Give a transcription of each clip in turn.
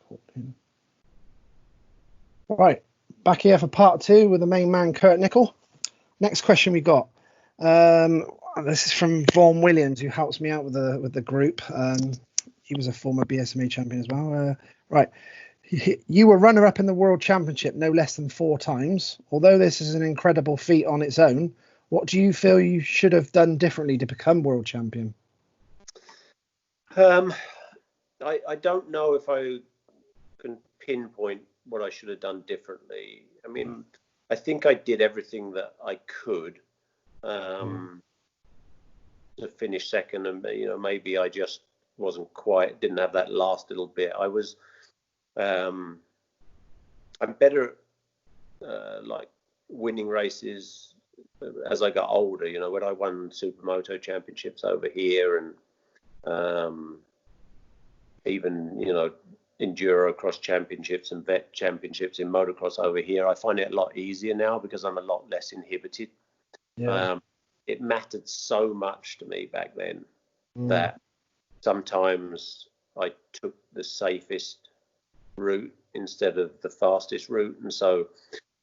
14. Right, back here for part 2 with the main man, Kurt Nicoll. Next question we got. This is from Vaughan Williams, who helps me out with the group. He was a former BSMA champion as well. Right. You were runner-up in the World Championship no less than 4 times. Although this is an incredible feat on its own, what do you feel you should have done differently to become world champion? I don't know if I can pinpoint what I should have done differently. I mean, I think I did everything that I could to finish second, and maybe I just didn't have that last little bit. I'm better like winning races as I got older. When I won Supermoto championships over here, and even enduro cross championships and vet championships in motocross over here, I find it a lot easier now because I'm a lot less inhibited. It mattered so much to me back then that sometimes I took the safest route instead of the fastest route. And so,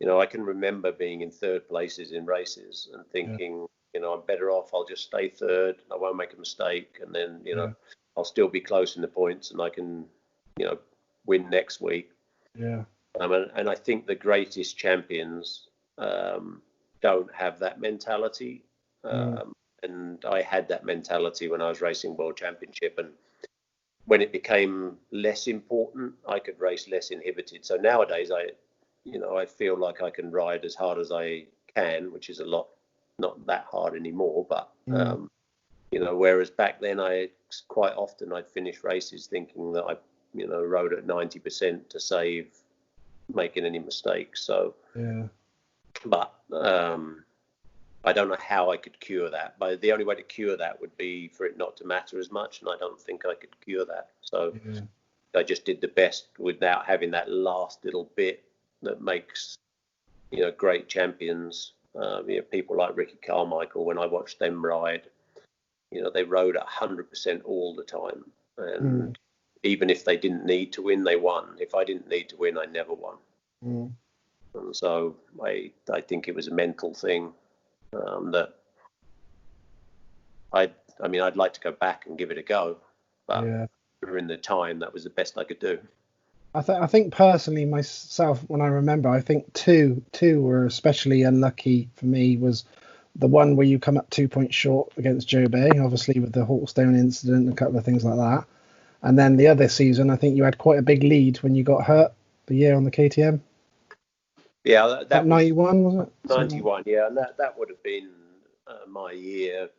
I can remember being in third places in races and thinking, I'm better off, I'll just stay third, I won't make a mistake, and then, I'll still be close in the points and I can, win next week. And I think the greatest champions don't have that mentality. And I had that mentality when I was racing World Championship, and when it became less important, I could race less inhibited. So nowadays, I feel like I can ride as hard as I can, which is not that hard anymore. But whereas back then, quite often I'd finish races thinking that I rode at 90% to save making any mistakes. So, but I don't know how I could cure that. But the only way to cure that would be for it not to matter as much, and I don't think I could cure that. So I just did the best without having that last little bit that makes great champions. People like Ricky Carmichael, when I watched them ride, they rode at 100% all the time, and even if they didn't need to win, they won. If I didn't need to win, I never won. And so I think it was a mental thing. That I'd like to go back and give it a go, but during the time, that was the best I could do. I think personally myself, when I remember, I think two were especially unlucky for me. Was the one where you come up 2 points short against Joe Bay, obviously with the Hawkstone incident and a couple of things like that. And then the other season, I think you had quite a big lead when you got hurt the year on the KTM. Yeah, that 91, was it? 91, yeah, and that would have been my year.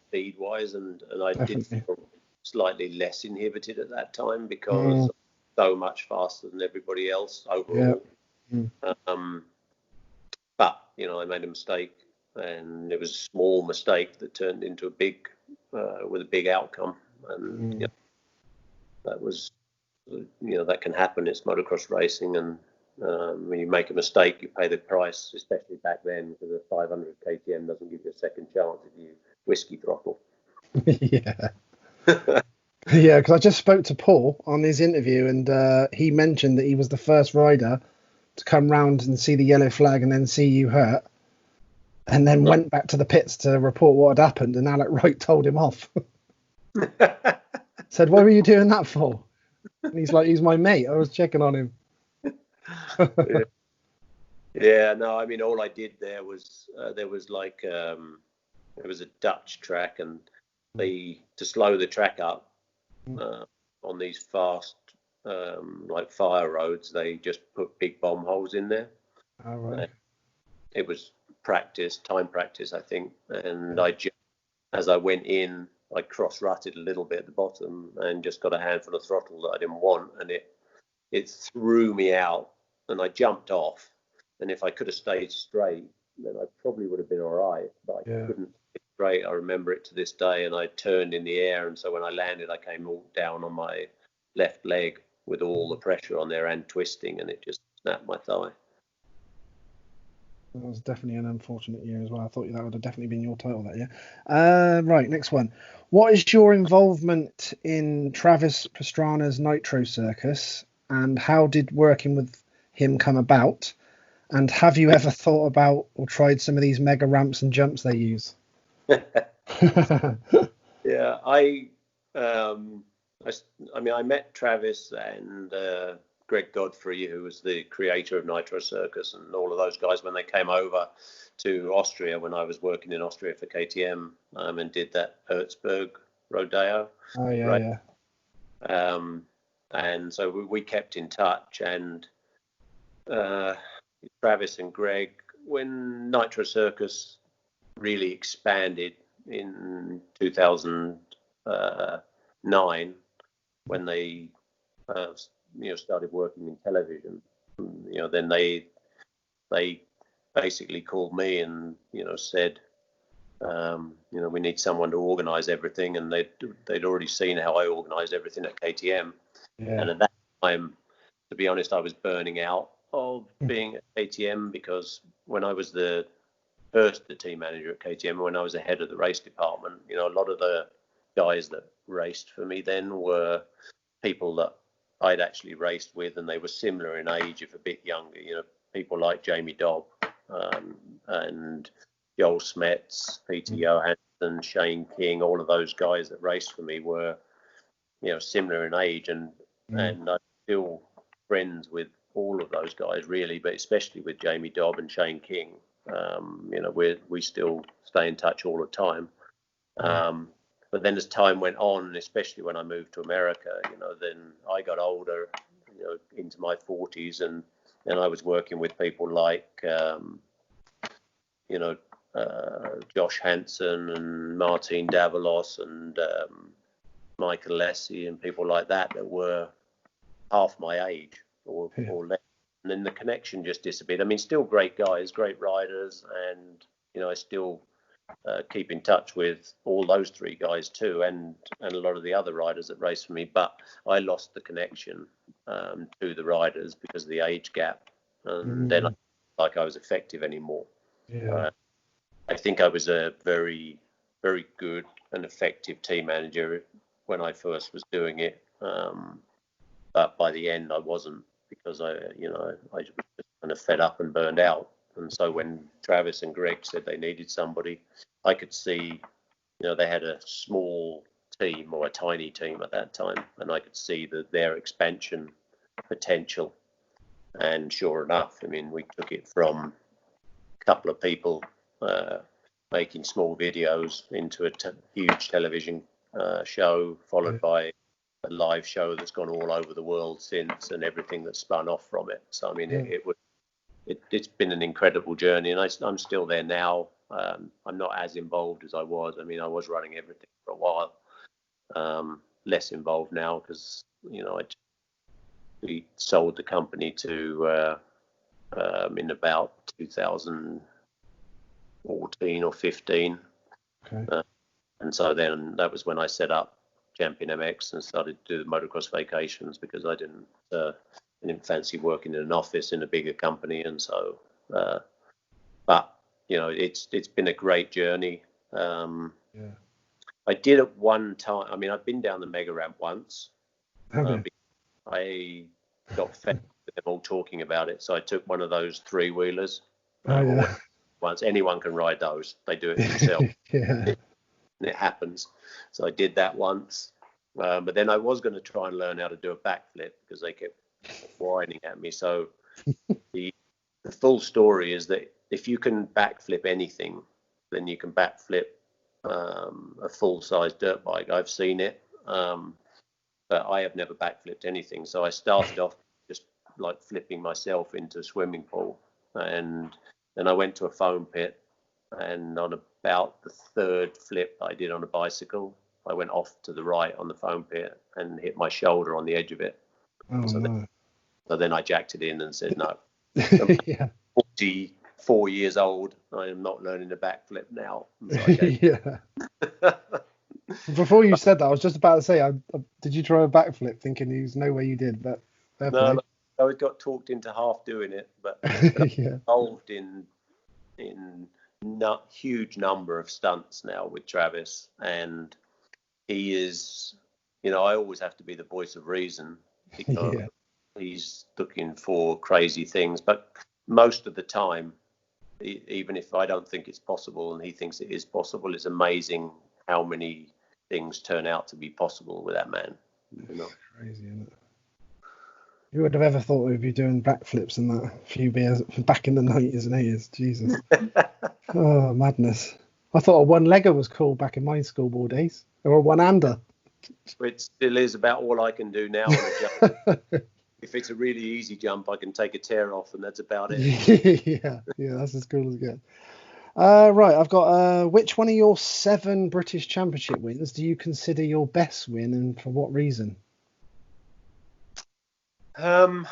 Speed-wise, and I did feel slightly less inhibited at that time because so much faster than everybody else overall. But I made a mistake, and it was a small mistake that turned into a big, with a big outcome, and that was, that can happen. It's motocross racing, and when you make a mistake, you pay the price, especially back then, because a 500 KTM doesn't give you a second chance if you whiskey throttle. Because I just spoke to Paul on his interview, and he mentioned that he was the first rider to come round and see the yellow flag and then see you hurt, and then went back to the pits to report what had happened, and Alec Wright told him off. Said, "What were you doing that for?" And he's like, "He's my mate. I was checking on him." No, I mean, all I did there was there was like it was a Dutch track, and to slow the track up on these fast like fire roads, they just put big bomb holes in there. It was time practice, I think, and as I went in, I cross-rutted a little bit at the bottom and just got a handful of throttle that I didn't want, and it threw me out, and I jumped off. And if I could have stayed straight, then I probably would have been all right. But I couldn't stay straight. I remember it to this day, and I turned in the air, and so when I landed, I came all down on my left leg with all the pressure on there and twisting, and it just snapped my thigh. That was definitely an unfortunate year as well. I thought that would have definitely been your title that year. Right, next one. What is your involvement in Travis Pastrana's Nitro Circus? and how did working with him come about? And have you ever thought about or tried some of these mega ramps and jumps they use? Yeah, I mean, I met Travis and Greg Godfrey, who was the creator of Nitro Circus, and all of those guys when they came over to Austria when I was working in Austria for KTM, and did that Herzberg Rodeo. Oh yeah, right? yeah. And so we kept in touch, and Travis and Greg, when Nitro Circus really expanded in 2009, when they started working in television, then they basically called me and said, we need someone to organise everything, and they'd already seen how I organised everything at KTM. Yeah. And at that time, to be honest, I was burning out of being at KTM, because when I was the team manager at KTM, when I was the head of the race department, a lot of the guys that raced for me then were people that I'd actually raced with, and they were similar in age, if a bit younger. People like Jamie Dobb, and Joel Smets, Peter Johansson, Shane King. All of those guys that raced for me were, similar in age, and I'm still friends with all of those guys, really, but especially with Jamie Dobb and Shane King. We still stay in touch all the time. But then as time went on, especially when I moved to America, then I got older, into my 40s, and then I was working with people like, Josh Hansen and Martin Davalos and Michael Lessie and people like that were half my age or less. And then the connection just disappeared. I mean, still great guys, great riders, and I still keep in touch with all those three guys too, and a lot of the other riders that race for me. But I lost the connection to the riders because of the age gap, and then I didn't feel like I was effective anymore. Yeah. I think I was a very, very good and effective team manager when I first was doing it, but by the end I wasn't, because I was just kind of fed up and burned out. And so when Travis and Greg said they needed somebody, I could see, they had a small team or a tiny team at that time, and I could see their expansion potential. And sure enough, I mean, we took it from a couple of people making small videos into a huge television show, followed by a live show that's gone all over the world since, and everything that's spun off from it. So I mean, it's been an incredible journey, and I'm still there now. I'm not as involved as I was. I mean, I was running everything for a while. Less involved now because we sold the company to in about 2014 or 15. Okay. And so then that was when I set up Champion MX and started to do the motocross vacations, because I didn't fancy working in an office in a bigger company. And so, but it's been a great journey. I did at one time. I mean, I've been down the mega ramp once. I got fed with them all talking about it, so I took one of those 3-wheelers. Once anyone can ride those, they do it themselves. It happens. So I did that once, but then I was going to try and learn how to do a backflip, because they kept whining at me. So the full story is that if you can backflip anything, then you can backflip a full-size dirt bike. I've seen it, but I have never backflipped anything. So I started off just like flipping myself into a swimming pool, and then I went to a foam pit, and on about the third flip I did on a bicycle, I went off to the right on the foam pit and hit my shoulder on the edge of it. So then I jacked it in and said, no. I'm 44 years old. I am not learning a backflip now. So Before you said that, I was just about to say, did you try a backflip? Thinking there's no way you did, but no, I got talked into half doing it, but involved in huge number of stunts now with Travis, and he is, I always have to be the voice of reason, because he's looking for crazy things. But most of the time, even if I don't think it's possible and he thinks it is possible, it's amazing how many things turn out to be possible with that man. You know? Crazy, isn't it? Who would have ever thought we'd be doing backflips in that few beers back in the 90s and 80s? Jesus. Oh, madness. I thought a one-legger was cool back in my schoolboy days. Or a one-hander. It still is about all I can do now on a jump. If it's a really easy jump, I can take a tear off, and that's about it. yeah, that's as cool as it gets. Right, I've got which one of your 7 British Championship wins do you consider your best win, and for what reason? Well,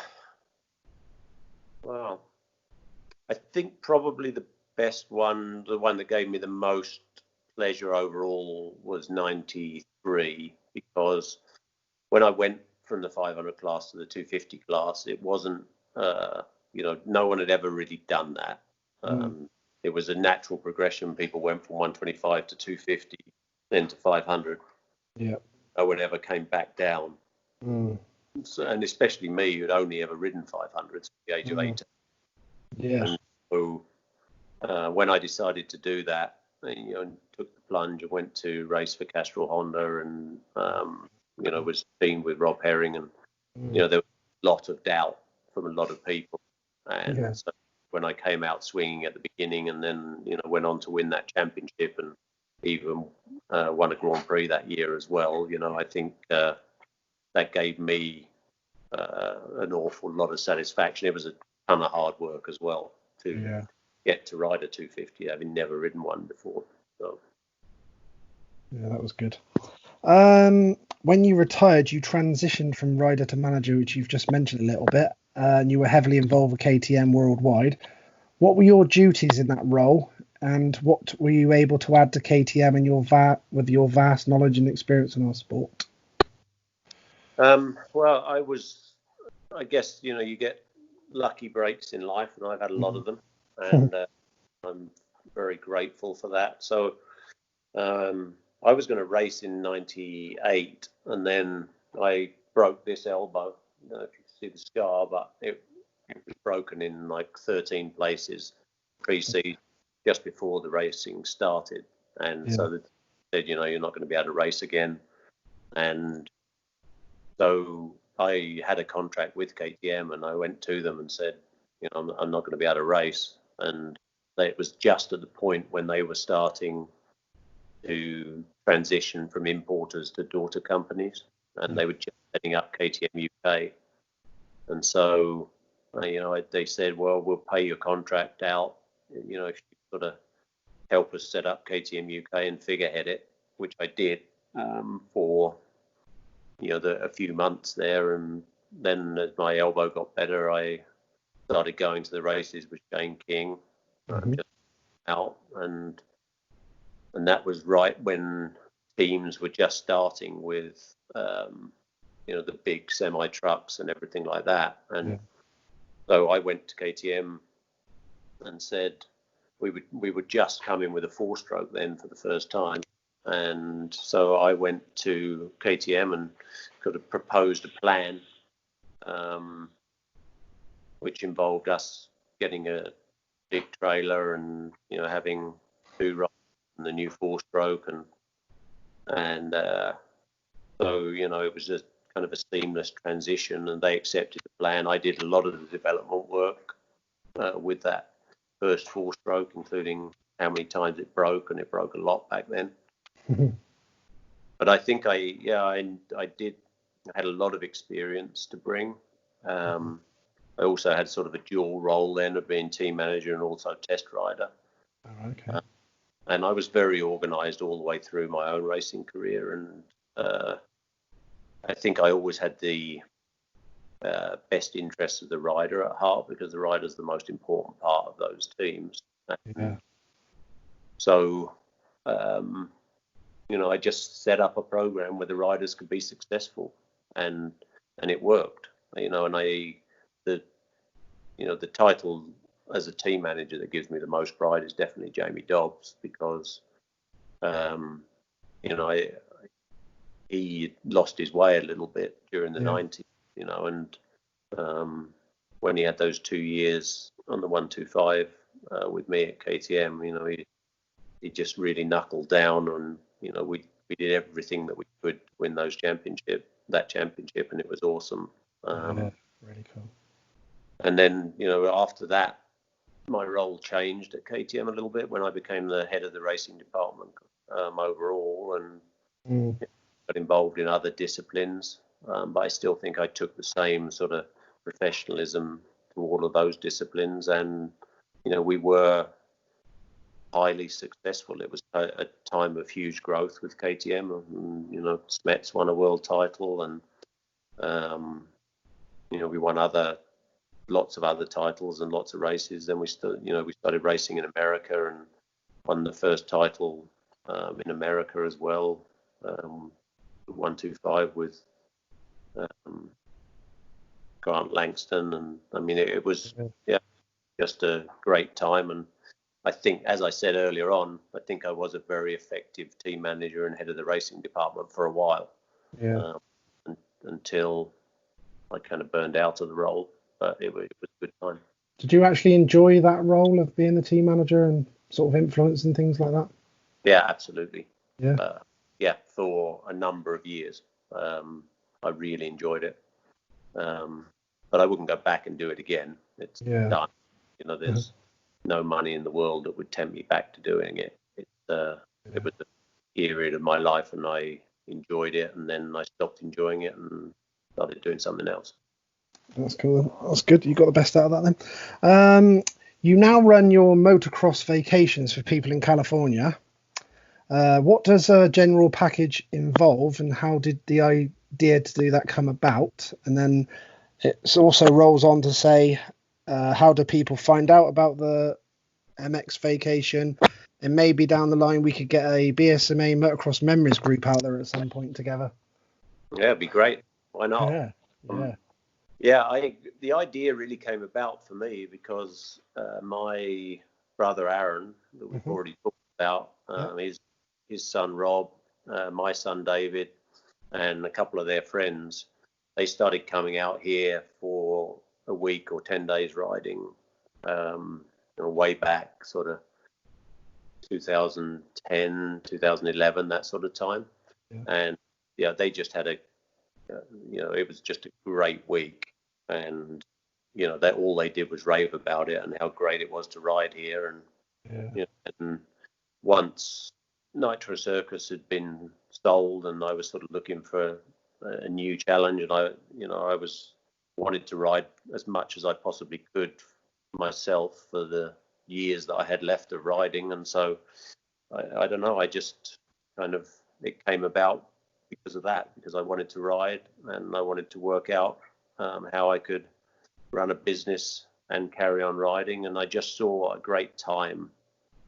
I think probably the best one, the one that gave me the most pleasure overall, was 93, because when I went from the 500 class to the 250 class, it wasn't, no one had ever really done that. It was a natural progression. People went from 125 to 250, then to 500. Yeah. No one ever came back down. So, and especially me, who'd only ever ridden 500s at the age of 18. Yeah. And so when I decided to do that, took the plunge and went to race for Castrol Honda, and was teamed with Rob Herring, and there was a lot of doubt from a lot of people, and so when I came out swinging at the beginning, and then went on to win that championship, and even won a Grand Prix that year as well. I think that gave me an awful lot of satisfaction. It was a ton of hard work as well to get to ride a 250, having never ridden one before. So. Yeah, that was good. When you retired, you transitioned from rider to manager, which you've just mentioned a little bit, and you were heavily involved with KTM worldwide. What were your duties in that role, and what were you able to add to KTM and with your vast knowledge and experience in our sport? Well, I guess, you get lucky breaks in life, and I've had a lot of them, and I'm very grateful for that. So I was going to race in 98, and then I broke this elbow. I don't know if you can see the scar, but it was broken in like 13 places pre-season, just before the racing started. And so they said, you're not going to be able to race again. And so I had a contract with KTM, and I went to them and said, I'm not going to be able to race. And it was just at the point when they were starting to transition from importers to daughter companies, and they were just setting up KTM UK. And so, they said, well, we'll pay your contract out, if you sort of help us set up KTM UK and figurehead it, which I did for a few months there. And then as my elbow got better, I started going to the races with Shane King, just out, and that was right when teams were just starting with the big semi trucks and everything like that. And so I went to KTM and said we would just come in with a 4-stroke then for the first time. And so I went to KTM and could have proposed a plan, which involved us getting a big trailer and having 2 rides and the new 4-stroke, and so it was just kind of a seamless transition, and they accepted the plan. I did a lot of the development work with that first 4-stroke, including how many times it broke, and it broke a lot back then. But I think I had a lot of experience to bring. I also had sort of a dual role then of being team manager and also test rider. Oh, okay. And I was very organised all the way through my own racing career, and I think I always had the best interests of the rider at heart, because the rider's the most important part of those teams. Yeah. So, I just set up a program where the riders could be successful, and it worked. The title as a team manager that gives me the most pride is definitely Jamie Dobbs, because he lost his way a little bit during the 90s, and when he had those 2 years on the 125 with me at KTM, he just really knuckled down on, we did everything that we could to win that championship, and it was awesome. Yeah, really cool. And then, after that, my role changed at KTM a little bit when I became the head of the racing department overall, and got involved in other disciplines. But I still think I took the same sort of professionalism to all of those disciplines, and we were highly successful. It was a time of huge growth with KTM, and Smets won a world title, and we won lots of other titles and lots of races. Then we started racing in America and won the first title in America as well, 125 with Grant Langston, and it was just a great time. And I think, as I said earlier on, I think I was a very effective team manager and head of the racing department for a while, until I kind of burned out of the role. But it was a good time. Did you actually enjoy that role of being the team manager and sort of influence and things like that? Yeah, absolutely. Yeah. For a number of years. I really enjoyed it. But I wouldn't go back and do it again. It's done. There's no money in the world that would tempt me back to doing it. It was a period of my life, and I enjoyed it, and then I stopped enjoying it and started doing something else. That's cool. That's good. You got the best out of that then. You now run your motocross vacations for people in California. What does a general package involve, and how did the idea to do that come about? And then it also rolls on to say, how do people find out about the MX vacation? And maybe down the line we could get a BSMA Motocross Memories group out there at some point together. Yeah, it'd be great. Why not? The idea really came about for me because my brother Aaron, that we've already talked about, his son Rob, my son David, and a couple of their friends, they started coming out here for a week or 10 days riding, way back sort of 2010, 2011, that sort of time. And they just had it was just a great week, and all they did was rave about it and how great it was to ride here. And and once Nitro Circus had been sold, and I was sort of looking for a new challenge, and I wanted to ride as much as I possibly could myself for the years that I had left of riding. And so I don't know, I just kind of, it came about because of that, because I wanted to ride and I wanted to work out how I could run a business and carry on riding. And I just saw what a great time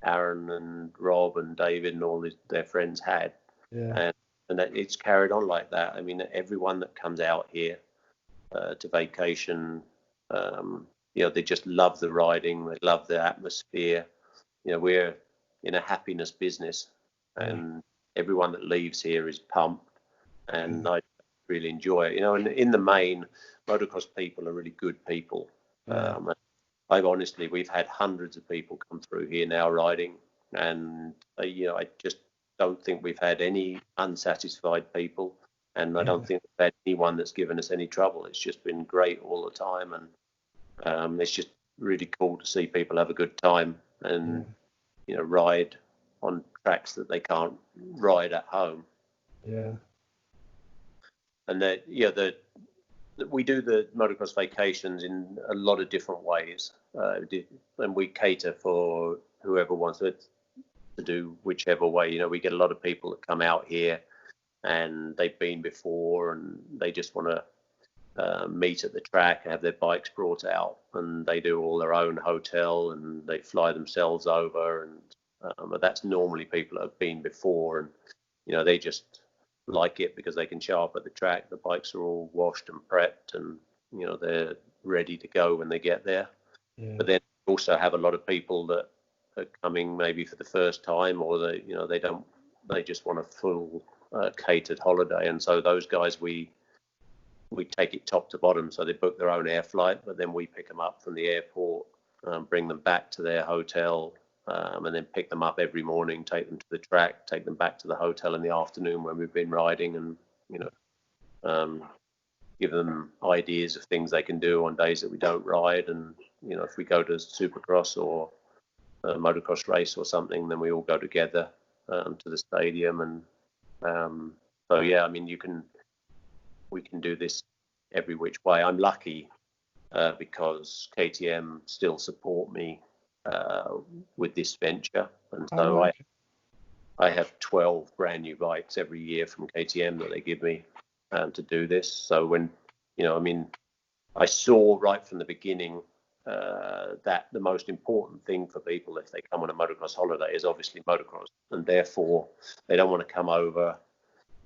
Aaron and Rob and David and all their friends had. And it's carried on like that. I mean, everyone that comes out here to vacation, they just love the riding. They love the atmosphere. We're in a happiness business, and everyone that leaves here is pumped, and I really enjoy it. And in the main, motocross people are really good people. We've had hundreds of people come through here now riding, and I just don't think we've had any unsatisfied people, and I don't think we've had anyone that's given us any trouble. It's just been great all the time, and it's just really cool to see people have a good time and ride on tracks that they can't ride at home. And that we do the motocross vacations in a lot of different ways, and we cater for whoever wants to do whichever way. We get a lot of people that come out here and they've been before, and they just want to meet at the track and have their bikes brought out, and they do all their own hotel and they fly themselves over, and but that's normally people that have been before, and they just like it because they can show up at the track, the bikes are all washed and prepped, and they're ready to go when they get there. But then we also have a lot of people that are coming maybe for the first time, or they just want a full catered holiday, and so those guys we we take it top to bottom, so they book their own air flight, but then we pick them up from the airport, bring them back to their hotel, and then pick them up every morning, take them to the track, take them back to the hotel in the afternoon when we've been riding, and give them ideas of things they can do on days that we don't ride. And if we go to Supercross or a motocross race or something, then we all go together to the stadium. And so yeah, I mean, we can do this every which way. I'm lucky because KTM still support me with this venture, and so I have 12 brand new bikes every year from KTM that they give me to do this. So when I saw right from the beginning that the most important thing for people if they come on a motocross holiday is obviously motocross, and therefore they don't want to come over,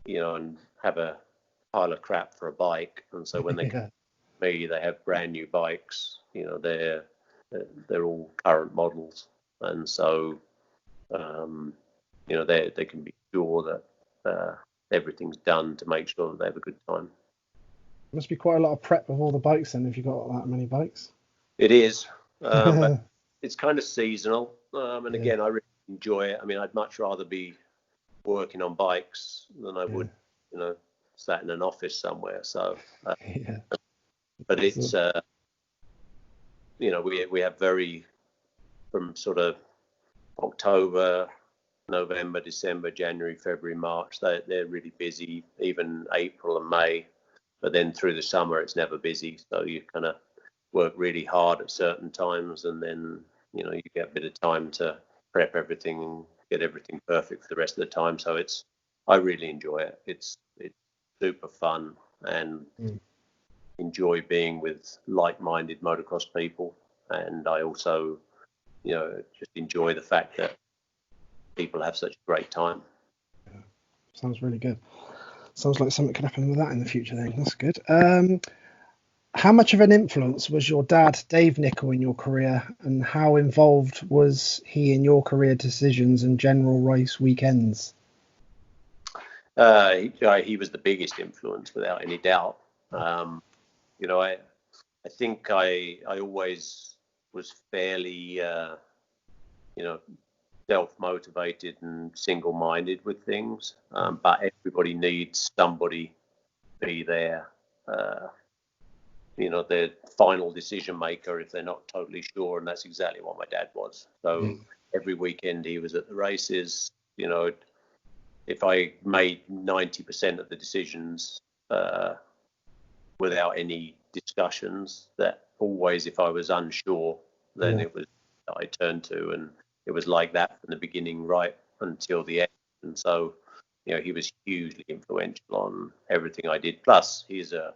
and have a pile of crap for a bike. And so when they come to me, they have brand new bikes. They're all current models, and so they can be sure that everything's done to make sure that they have a good time. Must be quite a lot of prep with all the bikes then, if you've got that many bikes. It is, but it's kind of seasonal. And again, I really enjoy it. I mean, I'd much rather be working on bikes than I would, sat in an office somewhere. So, but it's, we have from sort of October, November, December, January, February, March, they're really busy, even April and May. But then through the summer, it's never busy. So you kind of work really hard at certain times, and then, you get a bit of time to prep everything and get everything perfect for the rest of the time. So I really enjoy it. It's super fun, and enjoy being with like-minded motocross people. And I also, just enjoy the fact that people have such a great time. Yeah. Sounds really good. Sounds like something could happen with that in the future then. That's good. How much of an influence was your dad, Dave Nicoll, in your career, and how involved was he in your career decisions and general race weekends? He was the biggest influence, without any doubt. I think I always was fairly, self-motivated and single-minded with things, but everybody needs somebody to be there, the final decision maker if they're not totally sure, and that's exactly what my dad was. So every weekend he was at the races. If I made 90% of the decisions without any discussions, that always, if I was unsure, then it was I turned to, and it was like that from the beginning right until the end. And so, he was hugely influential on everything I did. Plus, he's a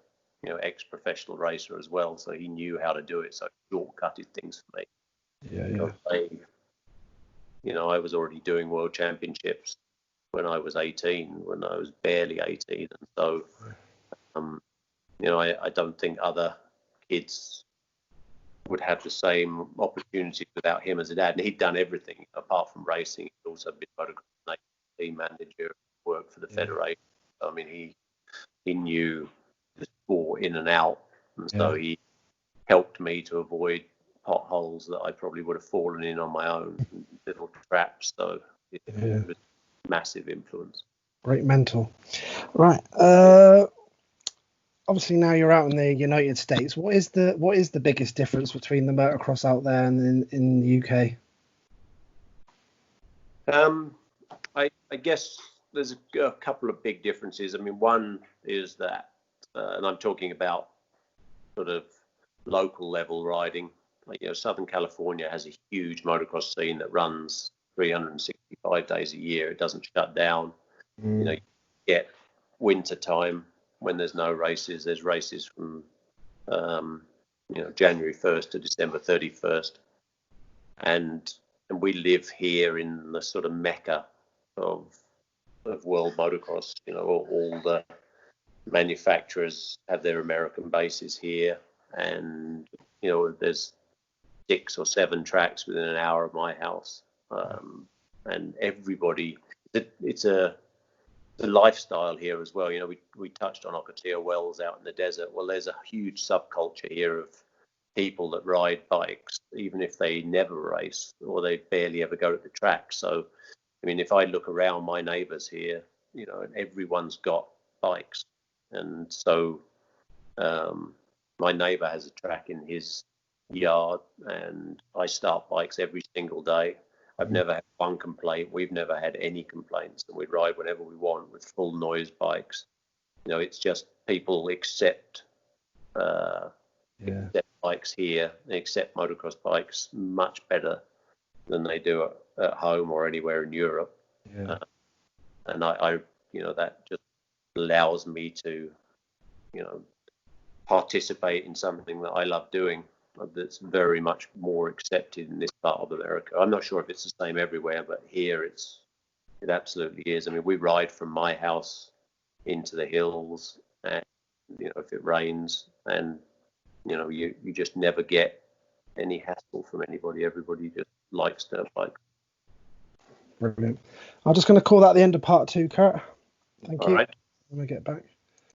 ex-professional racer as well, so he knew how to do it. So he shortcutted things for me. I was already doing world championships when I was 18, when I was barely 18, and so I don't think other kids would have the same opportunities without him as a dad. And he'd done everything apart from racing. He'd also been motocross team manager, worked for the federation. I mean, he knew the sport in and out, and so he helped me to avoid potholes that I probably would have fallen in on my own, little traps. So it was a massive influence. Great mentor. Right. Obviously now you're out in the United States. What is the biggest difference between the motocross out there and in the UK? I guess there's a couple of big differences. I mean, one is that, and I'm talking about sort of local level riding. Like, Southern California has a huge motocross scene that runs 365 days a year. It doesn't shut down. You get winter time when there's no races. There's races from January 1st to December 31st, and we live here in the sort of mecca of world motocross. All the manufacturers have their American bases here, and there's 6 or 7 tracks within an hour of my house, and everybody. It's a the lifestyle here as well. You know, we touched on Ocotillo Wells out in the desert. Well, there's a huge subculture here of people that ride bikes, even if they never race or they barely ever go to the track. So, I mean, if I look around my neighbours here, you know, everyone's got bikes. And so my neighbour has a track in his yard, and I start bikes every single day. I've never had one complaint. We've never had any complaints, and we ride whenever we want with full noise bikes. You know, it's just people accept bikes here. They accept motocross bikes much better than they do at home or anywhere in Europe. Yeah. And I, you know, that just allows me to, you know, participate in something that I love doing. That's very much more accepted in this part of America. I'm not sure if it's the same everywhere, but here it absolutely is. I mean, we ride from my house into the hills, and you know, if it rains, and you know, you just never get any hassle from anybody. Everybody just likes their bike. Brilliant. I'm just going to call that the end of part 2, Kurt. Thank you. All right. When we get back.